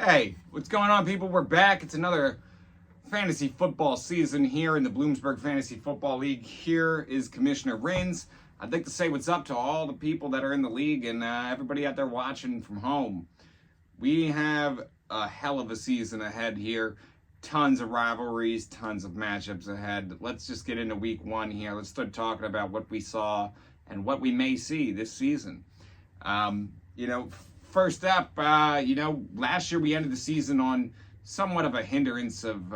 Hey, what's going on, people? We're back. It's another fantasy football season here in the Bloomsburg Fantasy Football League. Here is Commissioner Rins. I'd like to say what's up to all the people that are in the league and everybody out there watching from home. We have a hell of a season ahead here. Tons of rivalries, tons of matchups ahead. Let's just get into week one here. Let's start talking about what we saw and what we may see this season. First up, last year we ended the season on somewhat of a hindrance of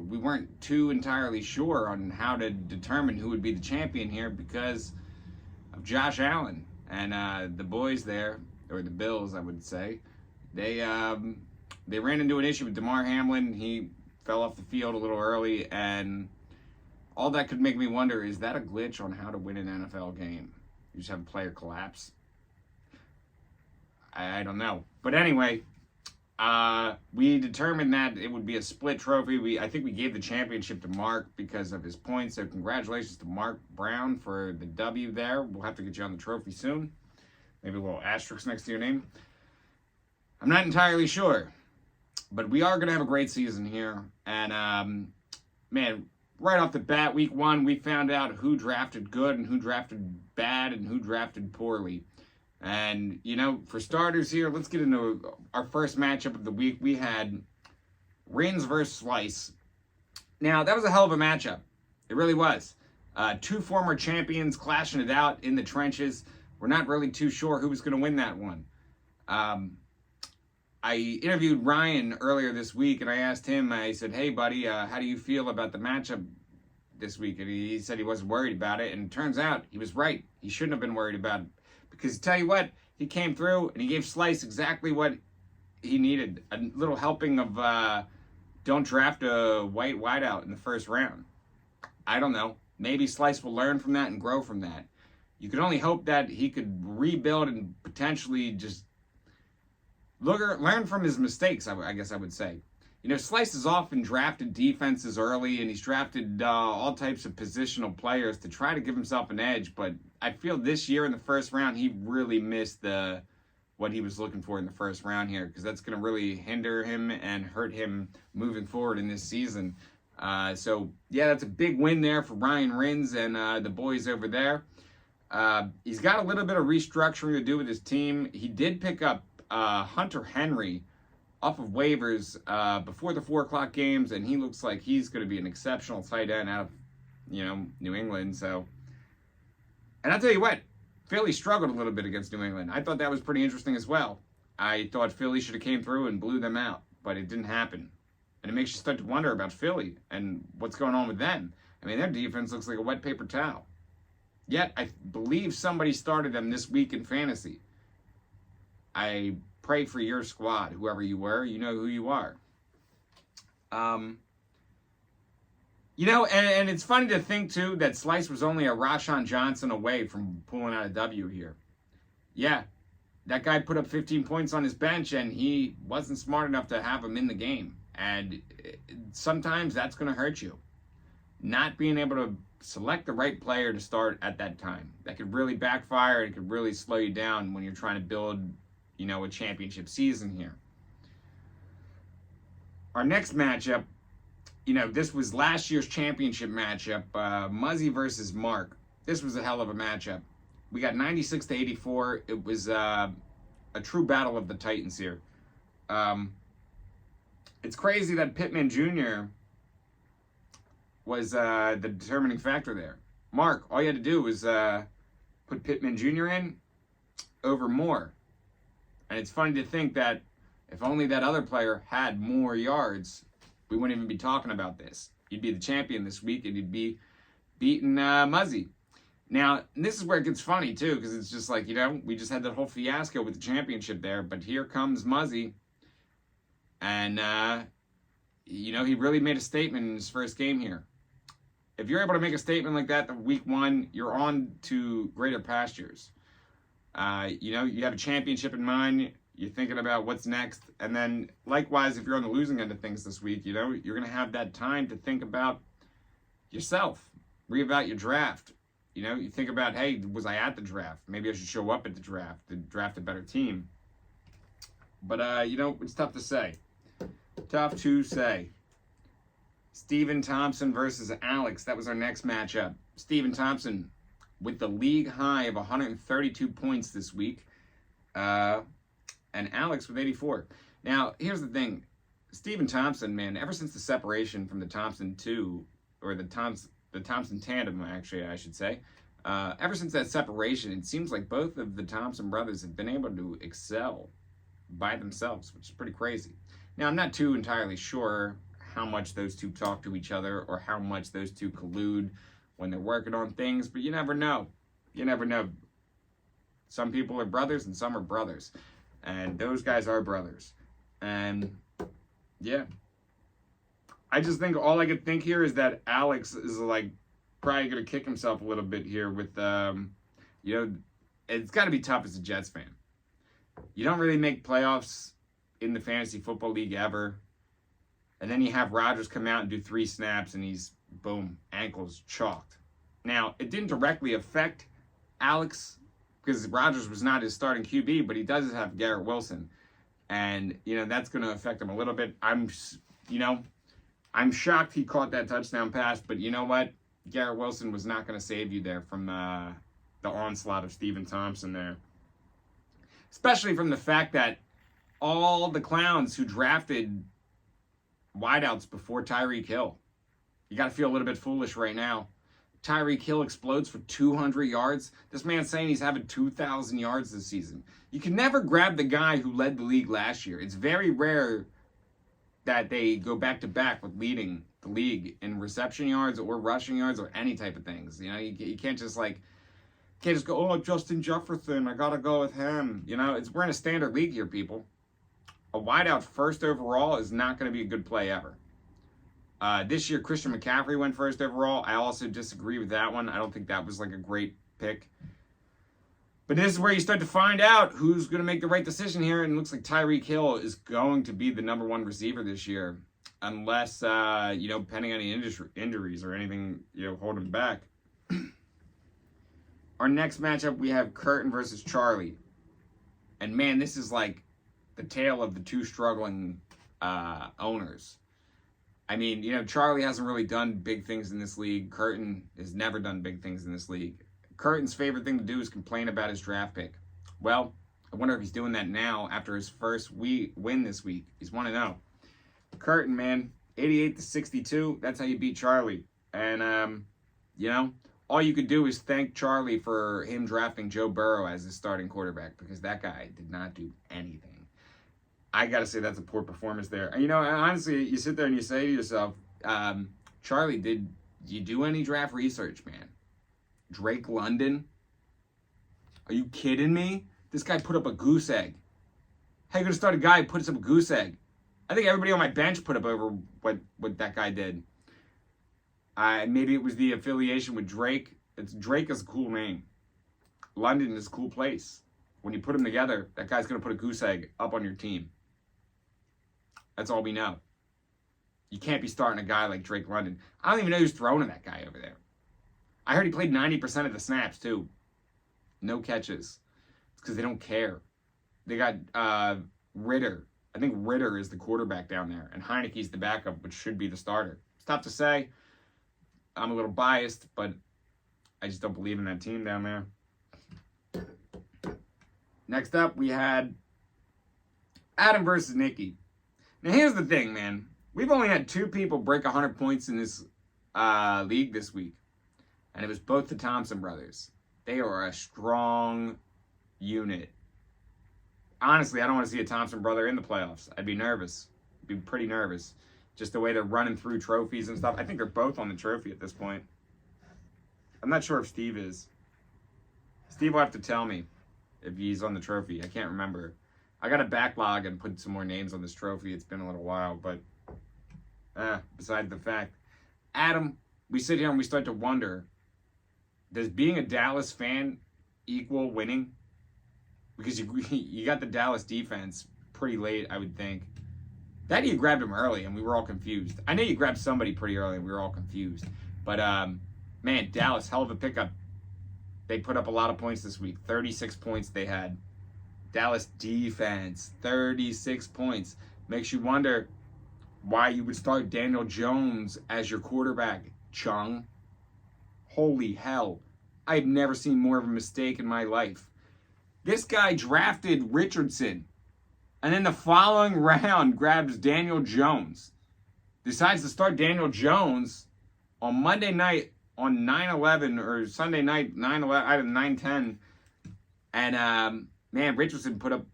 we weren't too entirely sure on how to determine who would be the champion here because of Josh Allen and the boys there, or the Bills, I would say. They ran into an issue with Damar Hamlin. He fell off the field a little early, and all that could make me wonder, is that a glitch on how to win an NFL game? You just have a player collapse? I don't know. But anyway, we determined that it would be a split trophy. I think we gave the championship to Mark because of his points. So congratulations to Mark Brown for the W there. We'll have to get you on the trophy soon. Maybe a little asterisk next to your name. I'm not entirely sure. But we are going to have a great season here. And, man, right off the bat, week one, we found out who drafted good and who drafted bad and who drafted poorly. And, for starters here, let's get into our first matchup of the week. We had Rins versus Slice. Now, that was a hell of a matchup. It really was. Two former champions clashing it out in the trenches. We're not really too sure who was going to win that one. I interviewed Ryan earlier this week, and I asked him, I said, hey, buddy, how do you feel about the matchup this week? And he said he wasn't worried about it. And it turns out he was right. He shouldn't have been worried about it. Because tell you what, he came through and he gave Slice exactly what he needed. A little helping of don't draft a white wideout in the first round. I don't know. Maybe Slice will learn from that and grow from that. You could only hope that he could rebuild and potentially just learn from his mistakes, I guess I would say. Slice has often drafted defenses early, and he's drafted all types of positional players to try to give himself an edge. But I feel this year in the first round, he really missed what he was looking for in the first round here, because that's going to really hinder him and hurt him moving forward in this season. So, yeah, that's a big win there for Ryan Rins and the boys over there. He's got a little bit of restructuring to do with his team. He did pick up Hunter Henry off of waivers before the 4 o'clock games, and he looks like he's going to be an exceptional tight end out of, New England. So, and I'll tell you what, Philly struggled a little bit against New England. I thought that was pretty interesting as well. I thought Philly should have came through and blew them out, but it didn't happen. And it makes you start to wonder about Philly and what's going on with them. I mean, their defense looks like a wet paper towel. Yet, I believe somebody started them this week in fantasy. I pray for your squad, whoever you were. You know who you are. And it's funny to think, too, that Slice was only a Rashawn Johnson away from pulling out a W here. Yeah, that guy put up 15 points on his bench, and he wasn't smart enough to have him in the game. And sometimes that's going to hurt you. Not being able to select the right player to start at that time. That could really backfire. It could really slow you down when you're trying to build a championship season here. Our next matchup, this was last year's championship matchup, Muzzy versus Mark. This was a hell of a matchup. We got 96-84. It was a true battle of the Titans here. It's crazy that Pittman Jr. was the determining factor there. Mark, all you had to do was put Pittman Jr. in over Moore. And it's funny to think that if only that other player had more yards, we wouldn't even be talking about this. You'd be the champion this week, and you'd be beating Muzzy. Now, this is where it gets funny, too, because it's just like, we just had that whole fiasco with the championship there, but here comes Muzzy, and, he really made a statement in his first game here. If you're able to make a statement like that week one, you're on to greater pastures. You have a championship in mind. You're thinking about what's next. And then, likewise, if you're on the losing end of things this week, you're going to have that time to think about yourself. Reevaluate your draft. You think about, hey, was I at the draft? Maybe I should show up at the draft to draft a better team. But, it's tough to say. Tough to say. Stephen Thompson versus Alex. That was our next matchup. Stephen Thompson with the league high of 132 points this week. And Alex with 84. Now, here's the thing. Stephen Thompson, man, ever since the separation from the Thompson 2, or the Thompson tandem, actually, I should say, ever since that separation, it seems like both of the Thompson brothers have been able to excel by themselves, which is pretty crazy. Now, I'm not too entirely sure how much those two talk to each other or how much those two collude when they're working on things, but you never know. You never know. Some people are brothers and some are brothers. And those guys are brothers. And, yeah. I just think all I could think here is that Alex is, like, probably going to kick himself a little bit here with, you know, it's got to be tough as a Jets fan. You don't really make playoffs in the fantasy football league ever. And then you have Rodgers come out and do 3 snaps and he's, boom, ankles chalked. Now, it didn't directly affect Alex because Rodgers was not his starting QB, but he does have Garrett Wilson. And, you know, that's going to affect him a little bit. I'm shocked he caught that touchdown pass, but you know what? Garrett Wilson was not going to save you there from the onslaught of Stephen Thompson there. Especially from the fact that all the clowns who drafted wideouts before Tyreek Hill. You got to feel a little bit foolish right now. Tyreek Hill explodes for 200 yards. This man's saying he's having 2,000 yards this season. You can never grab the guy who led the league last year. It's very rare that they go back-to-back with leading the league in reception yards or rushing yards or any type of things. You know, you can't just go, oh, Justin Jefferson, I got to go with him. You know, we're in a standard league here, people. A wideout first overall is not going to be a good play ever. This year, Christian McCaffrey went first overall. I also disagree with that one. I don't think that was like a great pick. But this is where you start to find out who's going to make the right decision here. And it looks like Tyreek Hill is going to be the number 1 receiver this year. Unless, you know, pending any injuries or anything, you know, hold him back. Our next matchup, we have Curtin versus Charlie. And man, this is like the tale of the two struggling owners. I mean, you know, Charlie hasn't really done big things in this league. Curtin has never done big things in this league. Curtin's favorite thing to do is complain about his draft pick. Well, I wonder if he's doing that now after his first win this week. He's 1-0. Curtin, man, 88-62. That's how you beat Charlie. And, you know, all you could do is thank Charlie for him drafting Joe Burrow as his starting quarterback because that guy did not do anything. I got to say that's a poor performance there. And, you know, honestly, you sit there and you say to yourself, Charlie, did you do any draft research, man? Drake London? Are you kidding me? This guy put up a goose egg. How you going to start a guy who puts up a goose egg? I think everybody on my bench put up over what that guy did. Maybe it was the affiliation with Drake. Drake is a cool name. London is a cool place. When you put them together, that guy's going to put a goose egg up on your team. That's all we know. You can't be starting a guy like Drake London. I don't even know who's throwing that guy over there. I heard he played 90% of the snaps, too. No catches. It's because they don't care. They got Ritter. I think Ritter is the quarterback down there, and Heineke's the backup, which should be the starter. It's tough to say. I'm a little biased, but I just don't believe in that team down there. Next up, we had Adam versus Nikki. Now, here's the thing, man. We've only had 2 people break 100 points in this league this week, and it was both the Thompson brothers. They are a strong unit. Honestly, I don't want to see a Thompson brother in the playoffs. I'd be nervous. I'd be pretty nervous. Just the way they're running through trophies and stuff. I think they're both on the trophy at this point. I'm not sure if Steve is. Steve will have to tell me if he's on the trophy. I can't remember. I got to backlog and put some more names on this trophy. It's been a little while, but besides the fact. Adam, we sit here and we start to wonder, does being a Dallas fan equal winning? Because you got the Dallas defense pretty late, I would think. That you grabbed him early, and we were all confused. I know you grabbed somebody pretty early, and we were all confused. But, man, Dallas, hell of a pickup. They put up a lot of points this week. 36 points they had. Dallas defense, 36 points. Makes you wonder, why you would start Daniel Jones as your quarterback, Chung. Holy hell. I've never seen more of a mistake in my life. This guy drafted Richardson, and then the following round grabs Daniel Jones. Decides to start Daniel Jones on Monday night on 9/11 or Sunday night 9/11, either 9/10, and man, Richardson put up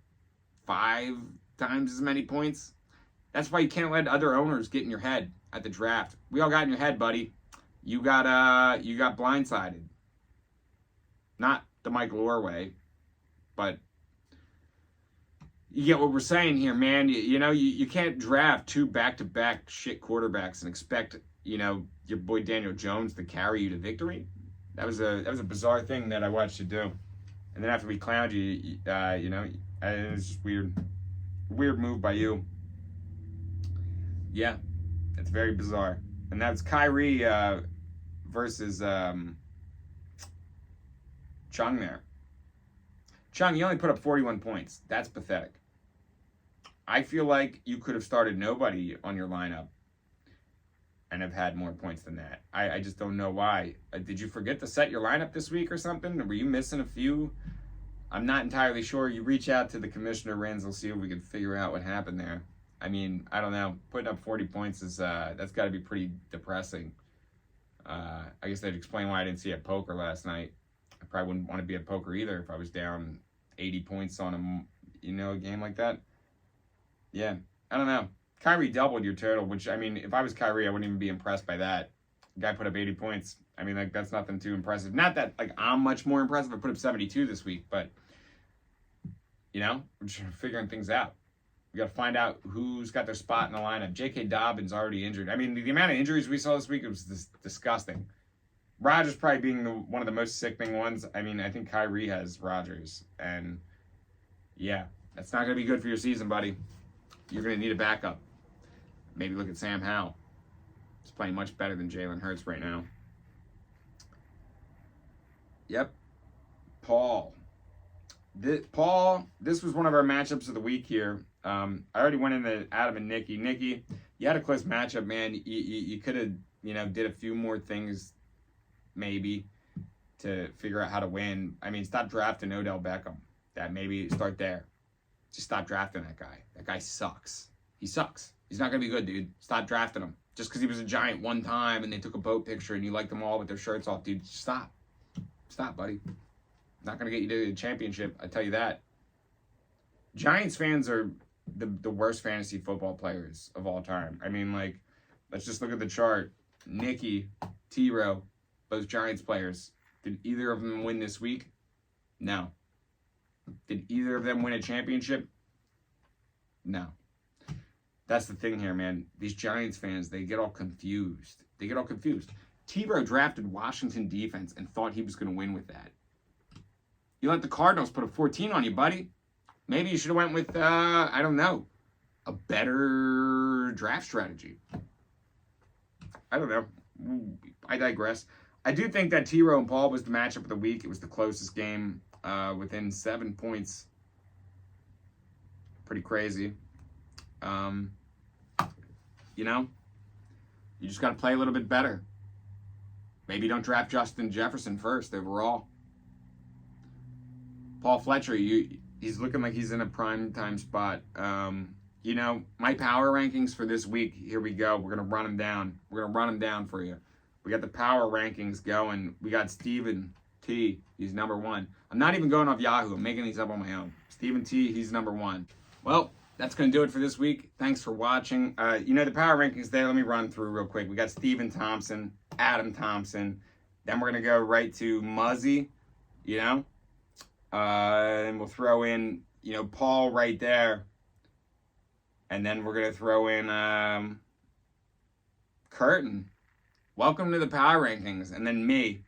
5 times as many points. That's why you can't let other owners get in your head at the draft. We all got in your head, buddy. You got blindsided. Not the Mike Lore way, but you get what we're saying here, man. You can't draft 2 back-to-back shit quarterbacks and expect, your boy Daniel Jones to carry you to victory. That was a bizarre thing that I watched you do. And then after we clowned you, it was just weird. Weird move by you. Yeah, it's very bizarre. And that's Kyrie versus Chung there. Chung, you only put up 41 points. That's pathetic. I feel like you could have started nobody on your lineup and have had more points than that. I just don't know why. Did you forget to set your lineup this week or something? Or were you missing a few? I'm not entirely sure. You reach out to the commissioner, Renzel, see if we can figure out what happened there. I mean, I don't know. Putting up 40 points is that's got to be pretty depressing. I guess they'd explain why I didn't see a poker last night. I probably wouldn't want to be at poker either if I was down 80 points on a game like that. Yeah, I don't know. Kyrie doubled your total, which, I mean, if I was Kyrie, I wouldn't even be impressed by that. The guy put up 80 points. I mean, that's nothing too impressive. Not that, I'm much more impressive. I put up 72 this week, but, we're just figuring things out. We got to find out who's got their spot in the lineup. J.K. Dobbins already injured. I mean, the amount of injuries we saw this week, it was disgusting. Rodgers probably being one of the most sickening ones. I mean, I think Kyrie has Rodgers. And, yeah, that's not going to be good for your season, buddy. You're going to need a backup. Maybe look at Sam Howell. He's playing much better than Jalen Hurts right now. Yep. Paul. This was one of our matchups of the week here. I already went into Adam and Nikki. Nikki, you had a close matchup, man. You could have, did a few more things maybe to figure out how to win. I mean, stop drafting Odell Beckham. That maybe start there. Just stop drafting that guy. That guy sucks. He sucks. He's not going to be good, dude. Stop drafting him. Just because he was a Giant one time and they took a boat picture and you liked them all with their shirts off, dude. Stop. Stop, buddy. Not going to get you to the championship. I tell you that. Giants fans are the worst fantasy football players of all time. I mean, let's just look at the chart. Nikki, T-Row, those Giants players. Did either of them win this week? No. Did either of them win a championship? No. That's the thing here, man. These Giants fans, they get all confused. T-Row drafted Washington defense and thought he was going to win with that. You let the Cardinals put a 14 on you, buddy. Maybe you should have went with, I don't know, a better draft strategy. I don't know. I digress. I do think that T-Row and Paul was the matchup of the week. It was the closest game within 7 points. Pretty crazy. You just got to play a little bit better. Maybe don't draft Justin Jefferson first overall. Paul Fletcher, he's looking like he's in a prime time spot. My power rankings for this week, here we go. We're going to run them down. We're going to run them down for you. We got the power rankings going. We got Stephen T. He's number 1. I'm not even going off Yahoo. I'm making these up on my own. Stephen T. He's number 1. Well, that's going to do it for this week. Thanks for watching. The power rankings there, let me run through real quick. We got Stephen Thompson, Adam Thompson. Then we're going to go right to Muzzy, and we'll throw in, Paul right there. And then we're going to throw in Curtin. Welcome to the power rankings. And then me.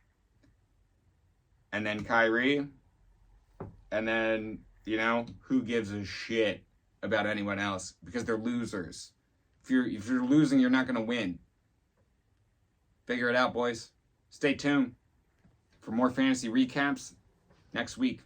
And then Kyrie. And then, who gives a shit about anyone else? Because they're losers. If you're losing, you're not going to win. Figure it out, boys. Stay tuned for more fantasy recaps next week.